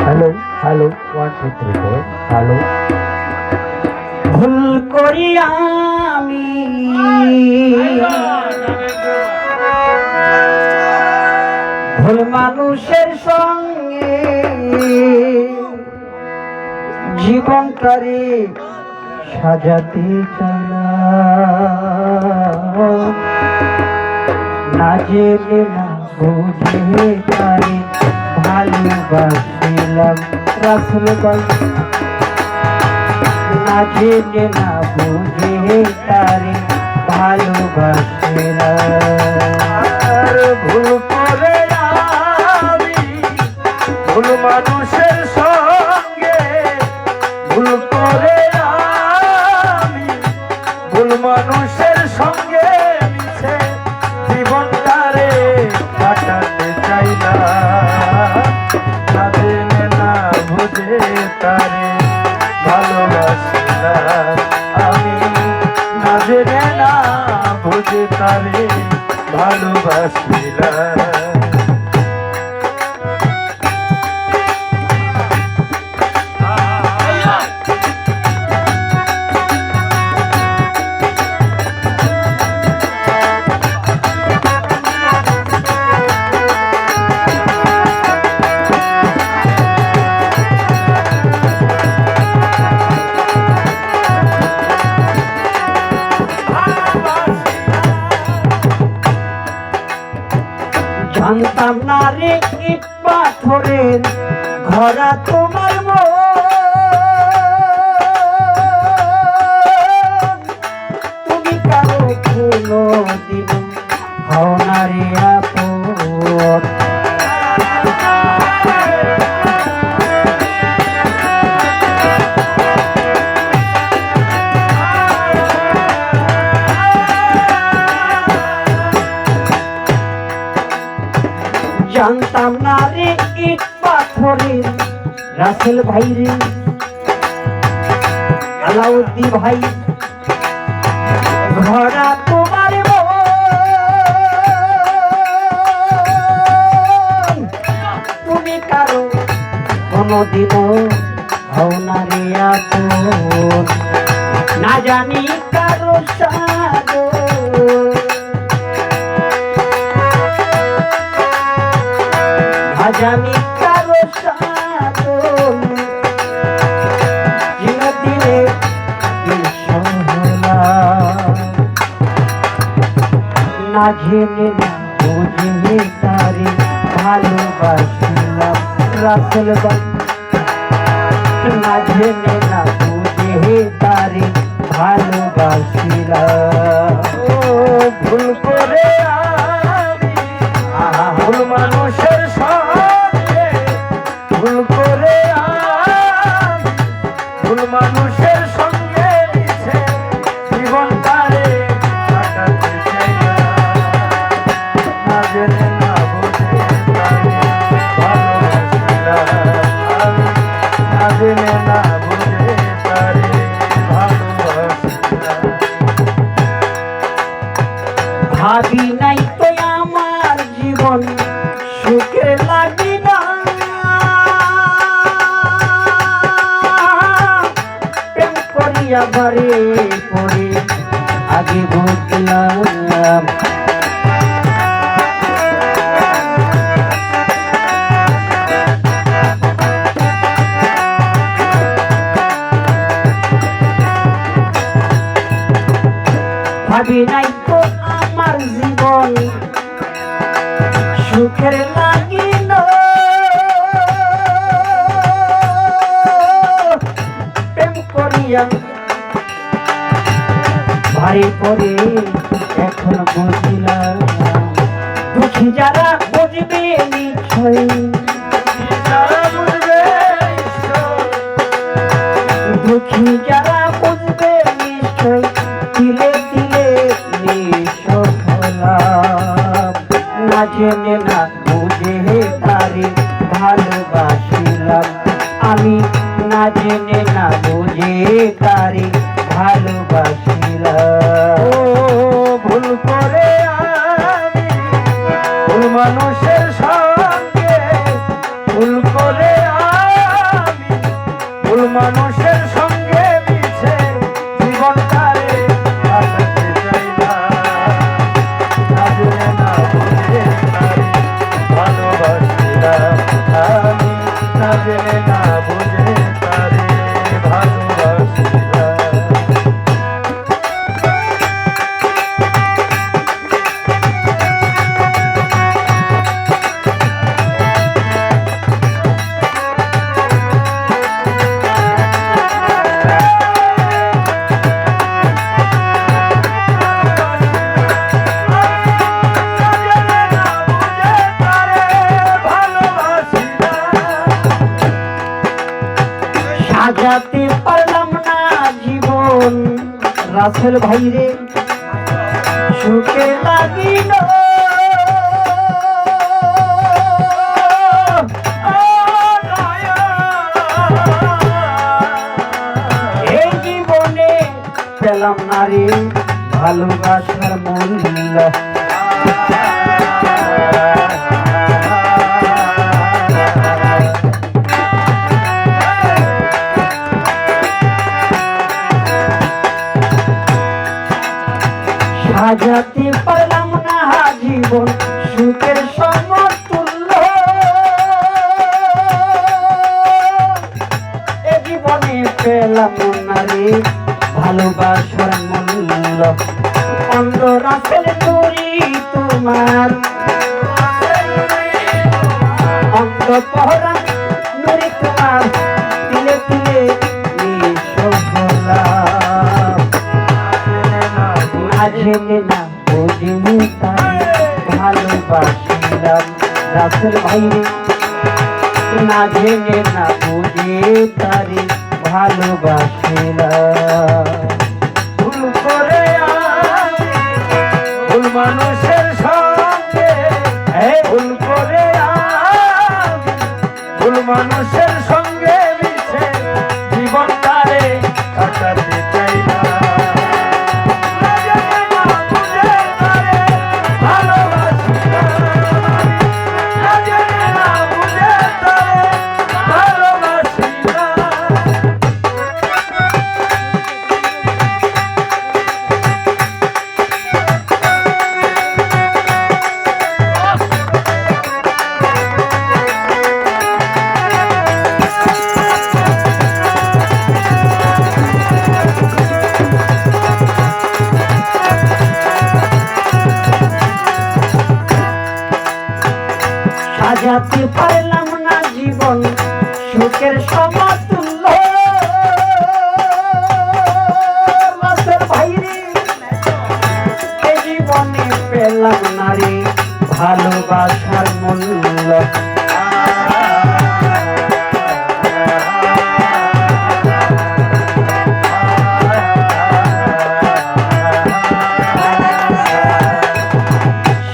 Hello hello 1 2 3 4 hello. ভুল করি আমি ভুল মানুষের সঙ্গে জীবনটারে সাজাতে চাইলাম, না জেনে না বুঝে তারে ভালোবাসিলাম। রাসূল ভাই না জেনে না বুঝে তারে ভালোবাসিলাম। ভুল করে আমি ভুল মানুষের সঙ্গে, ভুল করে আমি ভুল মানুষের সঙ্গে মিশে জীবনটারে কাটাতে চাইলাম, না জেনে না বুঝে তারে ভালোবাসিলাম। আমি না জেনে না বুঝে তারে ভালোবাসিলাম। জানতাম না রে ইট পাথরের ঘরা তোমার মন, তুমি কারো কোনোদিন হও না রে আপন। জানতাম না রে ইট পাথরের রাসেল ভাই রে, আলাউদ্দিন ভাই ঘরা তোমার মন, তুমি কারো কোনোদিনও হও না রে আপন। না জানি কারো সাগর, আজ আমি কারো সাধন দিনে না জেনে না বুঝে তারে ভালোবাসিলাম। রাসূল ভাই না জেনে না বুঝে তারে ভালোবাসিলাম। ভুল করে আমি ভুল মানুষের সঙ্গে, ভুল করে আমি ভুল মানুষের সঙ্গে মিশে জীবনটারে কাটাতে চাইলাম, না জেনে না বুঝে তারে ভালোবাসিলাম। আমি না জেনে না বুঝে তারে ভালোবাসিলাম। ভাবি নাই তো আমার জীবন সুখে লাগি না, প্রেম করিয়া ঘরে পড়ে আগে বুঝলাম। ভাবি নাই তো আমার জীবন সুখের লাগিল, প্রেম করিয়া ভাই পরে এখন বুঝিলাম। দুঃখী যারা বুঝবে নিশ্চয়, দুঃখী যারা বুঝবে নিশ্চয়, দিলে দিলে নিঃসফলাম। না জেনে না বুঝে তারে ভালোবাসিলাম, আমি না জেনে না বুঝে তারে ভালোবাসিলাম। রাসেল ভাই রে সুখে লাগিল এই জীবনে পেলাম না রে ভালোবাসার মূল্য সাজাতে পারলাম না জীবন সুখের সমতুল্য এ জীবনে পেলাম না রে ভালোবাসার মূল্য অন্ধ রাসেল তরি তোমার অন্ধ পহরা নুরি তোমার তিলে তিলে জেনে না বুঝিনি তাই ভালোবাসিলাম রাসেল ভাই না জেনে না বুঝে তারি ভালোবাসিলাম ভুল করে ভুল মানুষের সঙ্গে ভুল করে ভুল মানুষের সঙ্গে মিশে জীবনটারে কাটাতে চাই না সাজাতে পারলাম না জীবন সুখের সমতুল্য রাসেল ভাই রে এ জীবনে পেলাম না রে ভালোবাসার মূল্য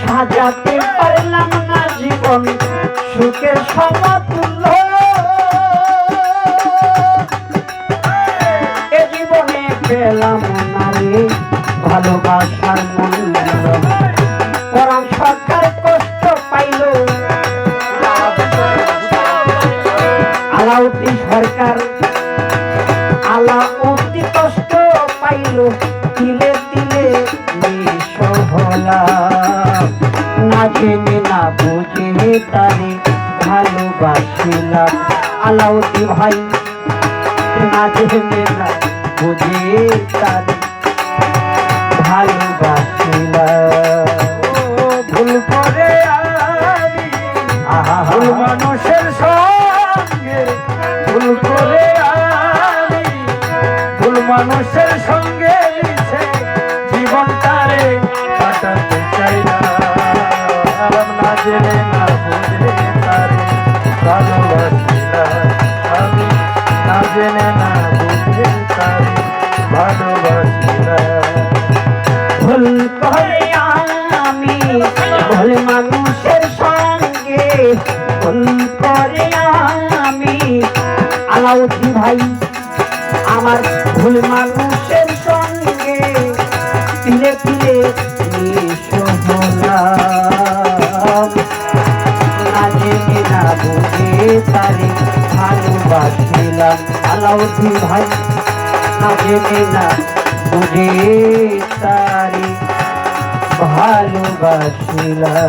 সাজাতে পারলাম না জীবন সুখের সমতুল্য এ জীবনে পেলাম না রে ভালোবাসার মূল্য পরাণ সরকার কষ্ট পাইল আলাউদ্দিন সরকার আলাউদ্দিন কষ্ট পাইল তিলে তিলে নিঃসহলা না জেনে না বুঝে তারে ভালোবাসিলাম আলাউদ্দিন ভাই না জেনে না বুঝে তারে ভালোবাসিলাম ভুল করে আমি ভুল মানুষের সঙ্গে ভুল করে আমি ভুল মানুষের সঙ্গে মিশে জীবনটারে কাটাতে চাই না না জেনে না বুঝে তারে ভালোবাসিলাম আমি না জেনে না বুঝে তারে ভালোবাসিলাম ভুল করে আমি ভুল মানুষের সঙ্গে ভুল করে আমি আলাউদ্দিন ভাই আমার ভুল মানুষের সঙ্গে তিলে তিলে নিঃসহলাম না জেনে না বুঝে তারে ভালোবাসিলাম আলাউদ্দিন ভাই না জেনে না বুঝে তারে ভালোবাসিলাম।